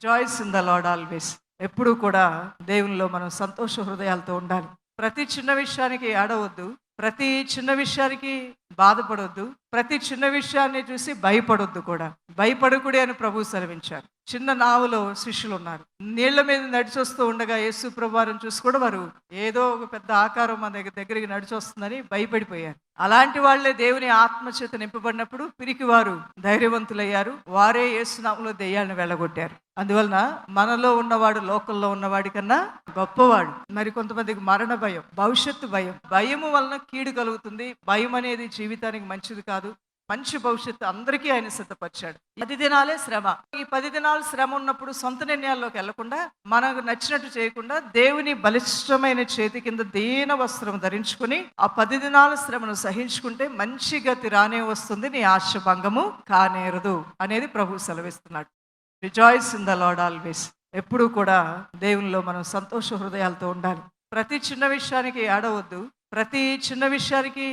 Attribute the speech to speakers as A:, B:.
A: Rejoice in the lord always. ఎప్పుడూ కూడా దేవునిలో మనం సంతోష హృదయాలతో ఉండాలి. ప్రతి చిన్న విషయానికి ఏడవద్దు. ప్రతి చిన్న విషయానికి బాధపడొద్దు. ప్రతి చిన్న విషయాన్ని చూసి భయపడొద్దు కూడా. భయపడకుడి అని ప్రభువు సెలవించారు. చిన్న నావలో శిష్యులు ఉన్నారు. నీళ్ల మీద నడిచొస్తూ ఉండగా యేసు ప్రభువారిని చూసి కూడా వారు ఏదో ఒక పెద్ద ఆకారం మన దగ్గరికి నడిచొస్తుందని భయపడిపోయారు. అలాంటి వాళ్లే దేవుని ఆత్మచేత నింపబడినప్పుడు పిరికి వారు ధైర్యవంతులయ్యారు. వారే యేసు నామములో దెయ్యాలను వెళ్ళగొట్టారు. అందువలన మనలో ఉన్నవాడు లోకంలో ఉన్నవాడి కన్నా గొప్పవాడు. మరి కొంతమందికి మరణ భయం, భవిష్యత్తు భయం. భయము వలన కీడు కలుగుతుంది. భయం అనేది జీవితానికి మంచిది కాదు. మంచి భవిష్యత్తు అందరికీ ఆయన సిద్ధపరిచాడు. 10 దినాలే శ్రమ. ఈ 10 దినాలు శ్రమ ఉన్నప్పుడు సొంత నిర్ణయాల్లోకి వెళ్లకుండా, మనకు నచ్చినట్టు చేయకుండా, దేవుని బలిష్టమైన చేతి కింద దీన వస్త్రం ధరించుకుని ఆ 10 దినాల శ్రమను సహించుకుంటే మంచి గతి రానే వస్తుంది, నీ ఆశ భంగము కానేరదు అనేది ప్రభు సెలవిస్తున్నాడు. Rejoice in the lord always. ఎప్పుడూ కూడా దేవునిలో మనం సంతోష హృదయాలతో ఉండాలి. ప్రతి చిన్న విషయానికి ఏడవద్దు. ప్రతి చిన్న విషయానికి